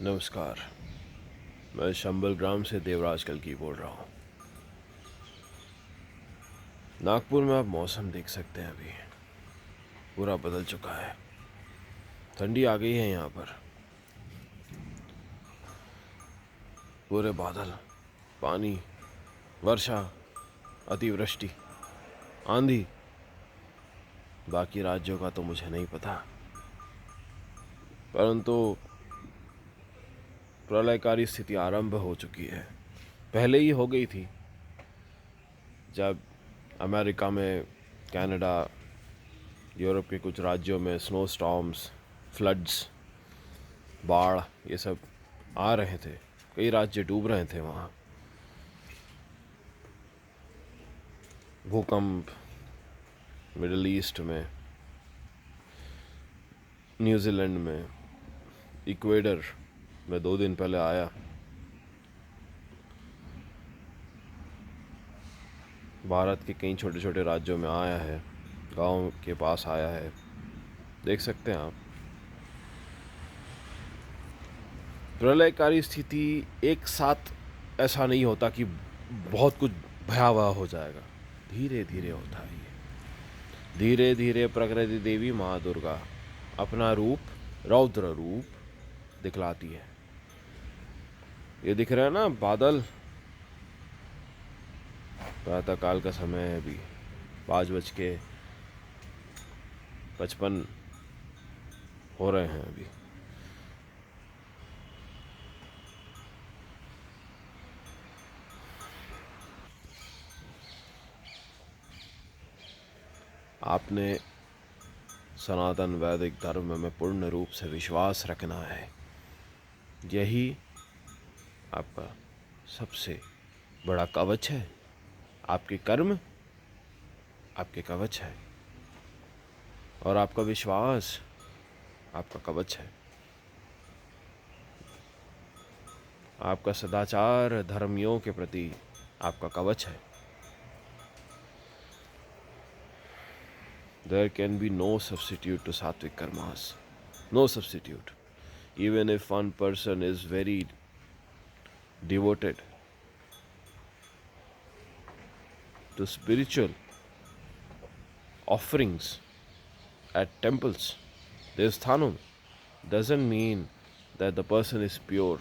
नमस्कार। मैं शंबल ग्राम से देवराज कल्की बोल रहा हूँ। नागपुर में आप मौसम देख सकते हैं, अभी पूरा बदल चुका है। ठंडी आ गई है यहाँ पर। पूरे बादल, पानी, वर्षा, अतिवृष्टि, आंधी। बाकी राज्यों का तो मुझे नहीं पता, परंतु प्रलयकारी स्थिति आरंभ हो चुकी है। पहले ही हो गई थी, जब अमेरिका में, कनाडा, यूरोप के कुछ राज्यों में स्नो स्टॉर्म्स, फ्लड्स, बाढ़ ये सब आ रहे थे। कई राज्य डूब रहे थे वहाँ। भूकंप मिडिल ईस्ट में, न्यूजीलैंड में, इक्वेडर में 2 दिन पहले आया। भारत के कई छोटे छोटे राज्यों में आया है, गांव के पास आया है। देख सकते हैं आप। प्रलयकारी स्थिति एक साथ ऐसा नहीं होता कि बहुत कुछ भयावह हो जाएगा। धीरे धीरे होता है ये। धीरे धीरे प्रकृति देवी माँ दुर्गा अपना रूप, रौद्र रूप दिखलाती है। ये दिख रहा है ना बादल। प्रातः काल का समय है, अभी 5:55 हो रहे हैं अभी। आपने सनातन वैदिक धर्म में पूर्ण रूप से विश्वास रखना है। यही आपका सबसे बड़ा कवच है। आपके कर्म आपके कवच है, और आपका विश्वास आपका कवच है। आपका सदाचार धर्मियों के प्रति आपका कवच है। There can be no substitute to sattvic karmas. No substitute. Even if one person is very devoted to spiritual offerings at temples, devsthanam, doesn't mean that the person is pure.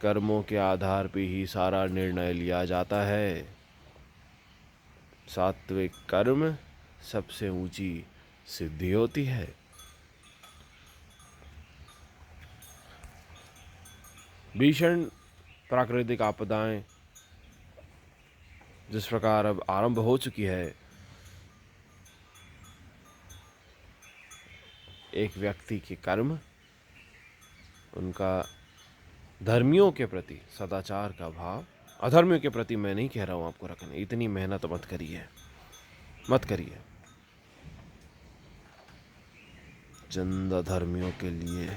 कर्मों के आधार पे ही सारा निर्णय लिया जाता है। सात्विक कर्म सबसे ऊंची सिद्धि होती है। भीषण प्राकृतिक आपदाएं जिस प्रकार अब आरंभ हो चुकी है, एक व्यक्ति के कर्म, उनका धर्मियों के प्रति सदाचार का भाव, अधर्मियों के प्रति मैं नहीं कह रहा हूं आपको रखने, इतनी मेहनत मत करिए। चंद अधर्मियों के लिए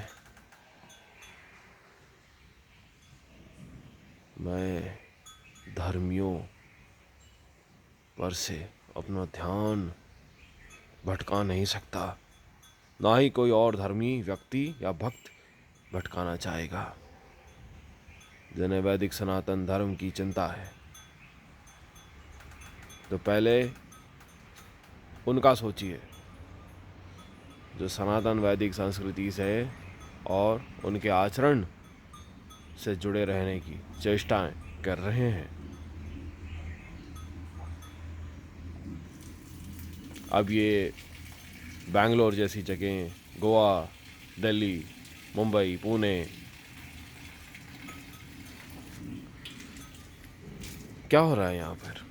मैं धर्मियों पर से अपना ध्यान भटका नहीं सकता, ना ही कोई और धर्मी व्यक्ति या भक्त भटकाना चाहेगा। जिन्हें वैदिक सनातन धर्म की चिंता है, तो पहले उनका सोचिए, जो सनातन वैदिक संस्कृति से और उनके आचरण से जुड़े रहने की चेष्टाएं कर रहे हैं। अब ये बैंगलोर जैसी जगह, गोवा, दिल्ली, मुंबई, पुणे, क्या हो रहा है यहाँ पर?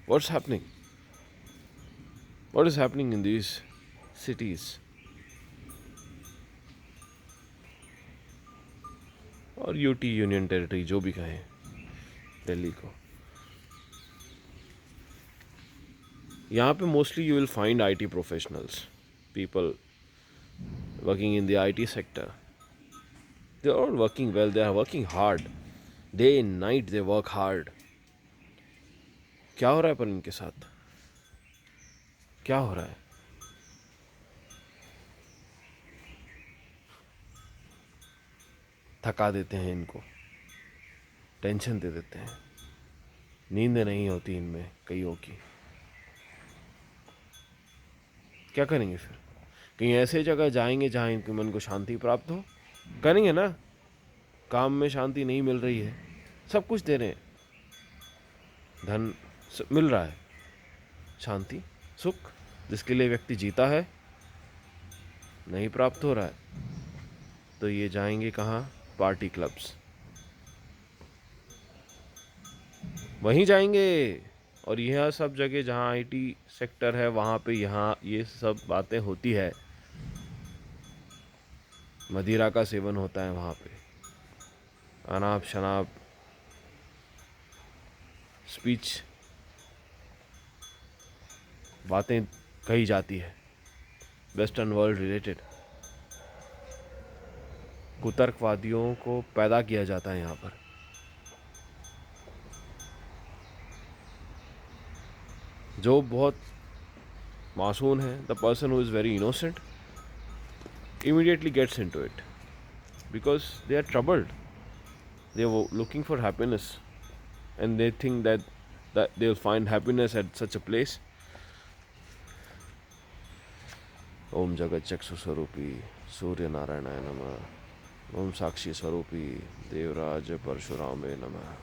What's happening? What is happening in these cities? और यूटी, यूनियन टेरिटरी, जो भी कहें, दिल्ली को, यहाँ पे mostly you will find IT professionals, people working in the IT sector. They are all working well. They are working hard. Day and night they work hard. क्या हो रहा है पर इनके साथ? क्या हो रहा है? थका देते हैं इनको, टेंशन दे देते हैं, नींद नहीं होती इनमें कईयों की। क्या करेंगे फिर? कहीं ऐसे जगह जाएंगे जहाँ इनके मन को शांति प्राप्त हो, करेंगे ना। काम में शांति नहीं मिल रही है, सब कुछ दे रहे हैं, धन मिल रहा है, शांति सुख जिसके लिए व्यक्ति जीता है नहीं प्राप्त हो रहा है, तो ये जाएंगे कहाँ? पार्टी क्लब्स, वहीं जाएंगे। और यह सब जगह जहाँ आईटी सेक्टर है वहाँ पे यहाँ ये सब बातें होती है, मदिरा का सेवन होता है वहाँ पे, अनाप शनाप स्पीच बातें कही जाती है, वेस्टर्न वर्ल्ड रिलेटेड कुतर्कवादियों को पैदा किया जाता है यहाँ पर। जो बहुत मासूम है, the person who is very innocent immediately gets into it because they are troubled, they are looking for happiness and they think that they'll find happiness at such a place. ओम जगत चक्षु स्वरूपी सूर्य नारायणाय नमः, ओम साक्षी स्वरूपी देवराज परशुरामे नमः।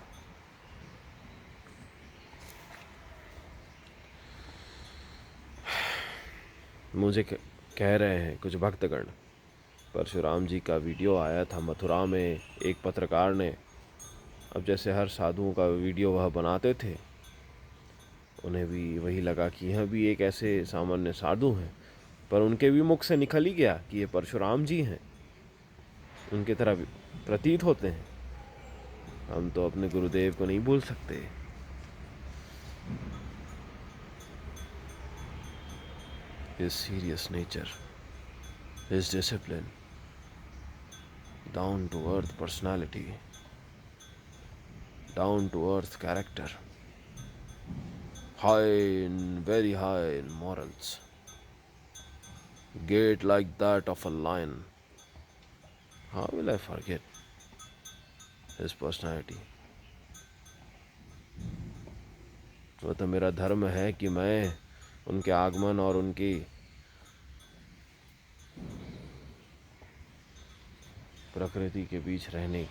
मुझे कह रहे हैं कुछ भक्तगण, परशुराम जी का वीडियो आया था मथुरा में एक पत्रकार ने। अब जैसे हर साधुओं का वीडियो वह बनाते थे, उन्हें भी वही लगा कि यह भी एक ऐसे सामान्य साधु हैं, पर उनके भी मुख से निकल ही गया कि ये परशुराम जी हैं, उनके तरह प्रतीत होते हैं। हम तो अपने गुरुदेव को नहीं भूल सकते। His serious nature, his discipline, down to earth personality, down to earth character, very high in morals, gait like that of a lion. How will I forget his personality? वो तो मेरा धर्म है कि मैं उनके आगमन और उनकी प्रकृति के बीच रहने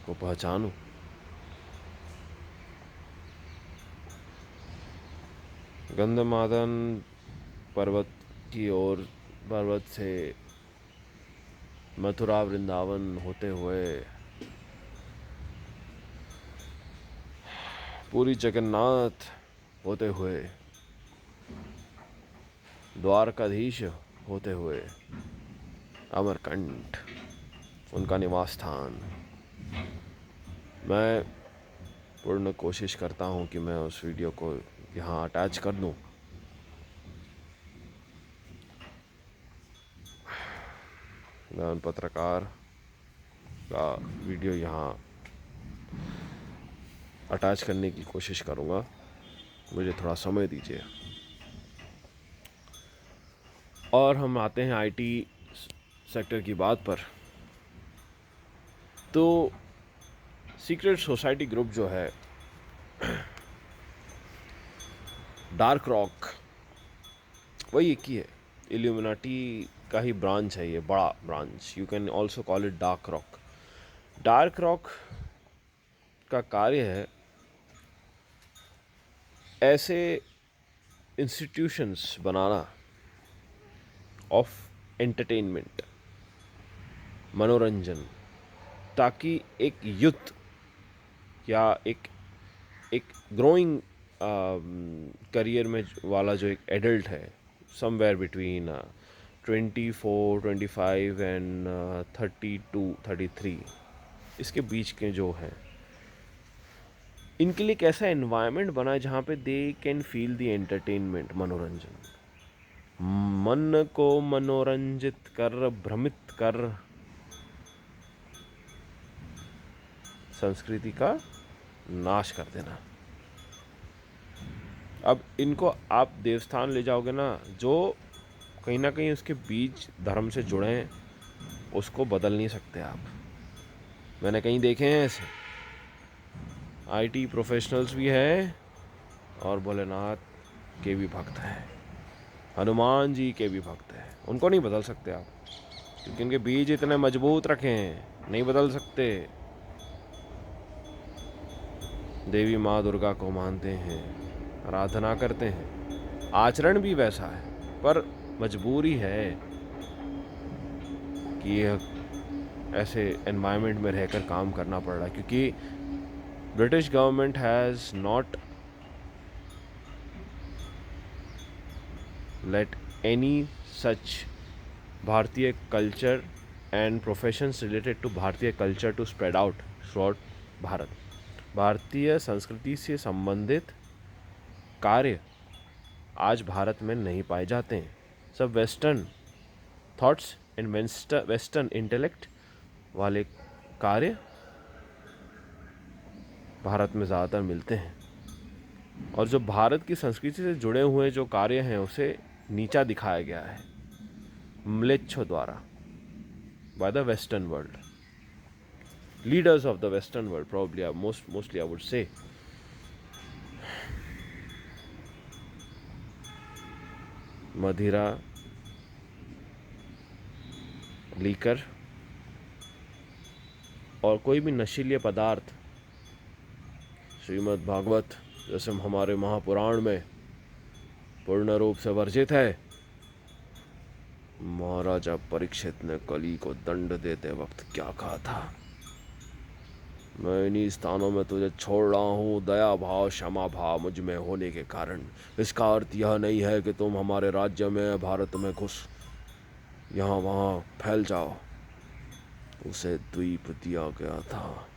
को पहचानूं। गंधमादन पर्वत की ओर, पर्वत से मथुरा वृंदावन होते हुए पूरी जगन्नाथ होते हुए, द्वारकाधीश होते हुए, अमरकंठ उनका निवास स्थान। मैं पूर्ण कोशिश करता हूँ कि मैं उस वीडियो को यहाँ अटैच कर दूँ। मैं उन पत्रकार का वीडियो यहाँ अटैच करने की कोशिश करूँगा, मुझे थोड़ा समय दीजिए। और हम आते हैं आईटी सेक्टर की बात पर। तो सीक्रेट सोसाइटी ग्रुप जो है, डार्क रॉक, वही एक ही है, इल्यूमिनाटी का ही ब्रांच है, ये बड़ा branch. You can also call it dark rock. Dark rock का कार्य है ऐसे इंस्टीट्यूशंस बनाना ऑफ एंटरटेनमेंट, मनोरंजन, ताकि एक यूथ या एक ग्रोइंग करियर में वाला जो एक एडल्ट है, समवेयर बिटवीन 24, 25 एंड 32, 33, इसके बीच के जो हैं, इनके लिए एक ऐसा एनवायरनमेंट बनाए जहाँ पे they can feel the entertainment, मनोरंजन। मन को मनोरंजित कर, भ्रमित कर, संस्कृति का नाश कर देना। अब इनको आप देवस्थान ले जाओगे ना, जो कहीं ना कहीं उसके बीच धर्म से जुड़े हैं, उसको बदल नहीं सकते आप। मैंने कहीं देखे हैं ऐसे आईटी प्रोफेशनल्स भी हैं और भोलेनाथ के भी भक्त हैं, हनुमान जी के भी भक्त हैं, उनको नहीं बदल सकते आप, क्योंकि उनके बीज इतने मजबूत रखे हैं, नहीं बदल सकते। देवी माँ दुर्गा को मानते हैं, आराधना करते हैं, आचरण भी वैसा है, पर मजबूरी है कि ऐसे एनवायरनमेंट में रहकर काम करना पड़ रहा है, क्योंकि British government has not let any such भारतीय culture and professions related to भारतीय culture to spread out throughout Bharat. भारतीय संस्कृति से संबंधित कार्य आज भारत में नहीं पाए जाते हैं। सब western thoughts and western intellect वाले कार्य भारत में ज़्यादातर मिलते हैं, और जो भारत की संस्कृति से जुड़े हुए जो कार्य हैं उसे नीचा दिखाया गया है म्लेच्छों द्वारा, by the western world, leaders of the western world probably mostly I would say। मदिरा, लीकर और कोई भी नशीले पदार्थ श्रीमद् भागवत जैसे हमारे महापुराण में पूर्ण रूप से वर्जित है। महाराजा परीक्षित ने कली को दंड देते वक्त क्या कहा था? मैं इन्हीं स्थानों में तुझे छोड़ रहा हूँ दया भाव क्षमा भाव मुझ में होने के कारण। इसका अर्थ यह नहीं है कि तुम हमारे राज्य में भारत में घुस यहाँ वहाँ फैल जाओ। उसे द्वीप दिया गया था,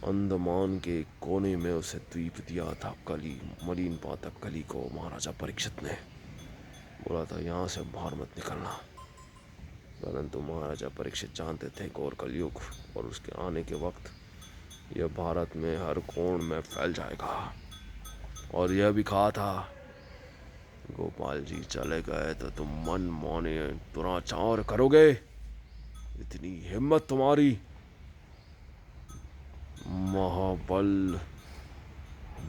अंडमान के कोने में उसे द्वीप दिया था कली, मलिन पातक कली को महाराजा परीक्षित ने बोला था यहाँ से बाहर मत निकलना। परंतु महाराजा परीक्षित जानते थे घोर कलयुग और उसके आने के वक्त यह भारत में हर कोण में फैल जाएगा। और यह भी कहा था गोपाल जी चले गए तो तुम मन माने दुराचार करोगे, इतनी हिम्मत तुम्हारी, महाबल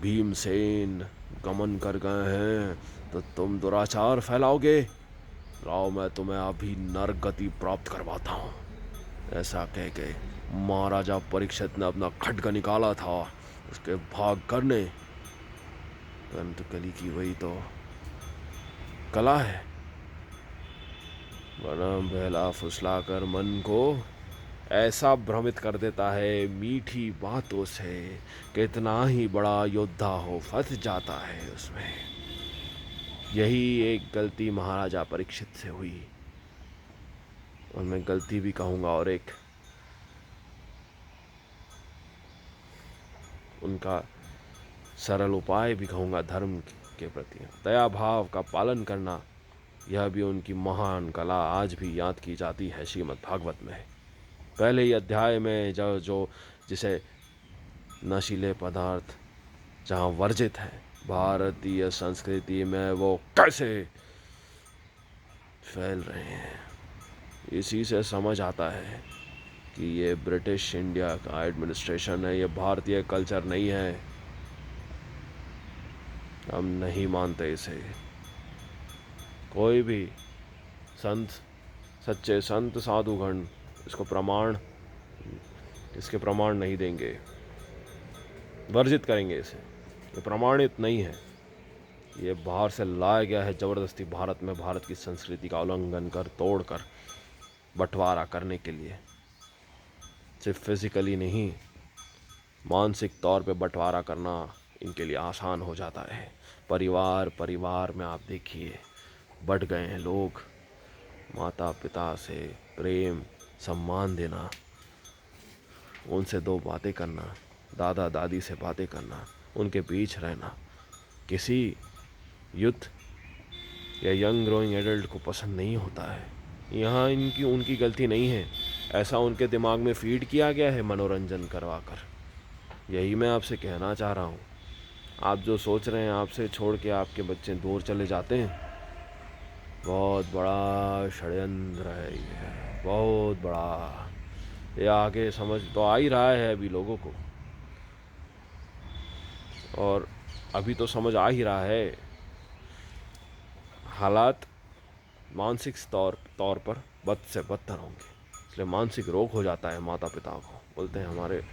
भीमसेन गमन कर गए हैं तो तुम दुराचार फैलाओगे। लाओ मैं तुम्हें अभी नरक गति प्राप्त करवाता हूँ। ऐसा कह के महाराजा परीक्षित ने अपना खड्ग निकाला था उसके भाग करने, परंतु कली की वही तो कला है, बना बहला फुसला कर मन को ऐसा भ्रमित कर देता है मीठी बातों से, कितना ही बड़ा योद्धा हो फंस जाता है उसमें। यही एक गलती महाराजा परीक्षित से हुई, और मैं गलती भी कहूँगा और एक उनका सरल उपाय भी कहूँगा धर्म के प्रति दया भाव का पालन करना। यह भी उनकी महान कला आज भी याद की जाती है श्रीमद् भागवत में। पहले ही अध्याय में जो जिसे नशीले पदार्थ जहाँ वर्जित है भारतीय संस्कृति में वो कैसे फैल रहे हैं, इसी से समझ आता है कि ये ब्रिटिश इंडिया का एडमिनिस्ट्रेशन है, ये भारतीय कल्चर नहीं है। हम नहीं मानते इसे। कोई भी संत, सच्चे संत साधुगण इसके प्रमाण नहीं देंगे, वर्जित करेंगे इसे। ये प्रमाणित नहीं है, ये बाहर से लाया गया है ज़बरदस्ती भारत में भारत की संस्कृति का उल्लंघन कर तोड़ कर बंटवारा करने के लिए। सिर्फ फिजिकली नहीं, मानसिक तौर पे बंटवारा करना इनके लिए आसान हो जाता है। परिवार में आप देखिए बढ़ गए हैं लोग, माता पिता से प्रेम सम्मान देना, उनसे दो बातें करना, दादा दादी से बातें करना, उनके बीच रहना किसी यूथ या यंग ग्रोइंग एडल्ट को पसंद नहीं होता है। यहाँ उनकी गलती नहीं है, ऐसा उनके दिमाग में फीड किया गया है मनोरंजन करवाकर। यही मैं आपसे कहना चाह रहा हूँ। आप जो सोच रहे हैं आपसे छोड़ के आपके बच्चे दूर चले जाते हैं, बहुत बड़ा षड्यंत्र है ये, बहुत बड़ा। ये आगे समझ तो आ ही रहा है अभी लोगों को, और अभी तो समझ आ ही रहा है। हालात मानसिक तौर तौर पर बद से बदतर होंगे, इसलिए मानसिक रोग हो जाता है माता पिता को। बोलते हैं हमारे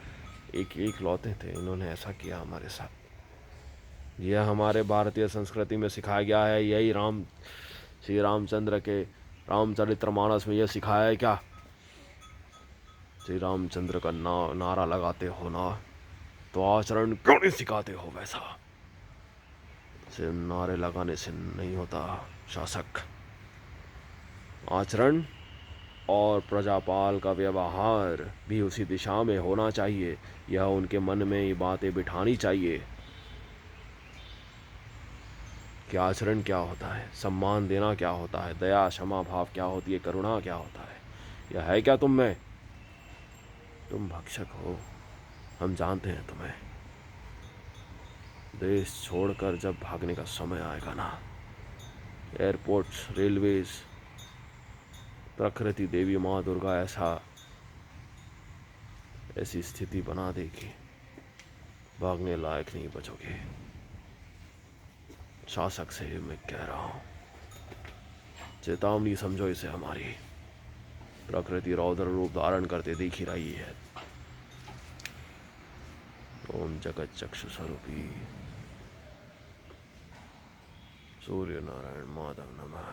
एक एक लौते थे, इन्होंने ऐसा किया हमारे साथ। यह हमारे भारतीय संस्कृति में सिखाया गया है। यही श्री रामचंद्र के रामचरितमानस में यह सिखाया है क्या? श्री रामचंद्र का नारा लगाते हो ना, तो आचरण क्यों नहीं सिखाते हो वैसा? सिर्फ नारे लगाने से नहीं होता शासक, आचरण और प्रजापाल का व्यवहार भी उसी दिशा में होना चाहिए। यह उनके मन में ये बातें बिठानी चाहिए कि आचरण क्या होता है, सम्मान देना क्या होता है, दया क्षमा भाव क्या होती है, करुणा क्या होता है। यह है क्या तुम में? तुम भक्षक हो, हम जानते हैं तुम्हें। देश छोड़कर जब भागने का समय आएगा ना, एयरपोर्ट्स, रेलवेज, प्रकृति देवी माँ दुर्गा ऐसी स्थिति बना देगी, भागने लायक नहीं बचोगे। शासक से मैं कह रहा हूँ, चेतावनी समझो इसे हमारी। प्रकृति रौद्र रूप धारण करते दिख ही रही है। ओम जगत चक्षु स्वरूपी सूर्य नारायण माधव नमः।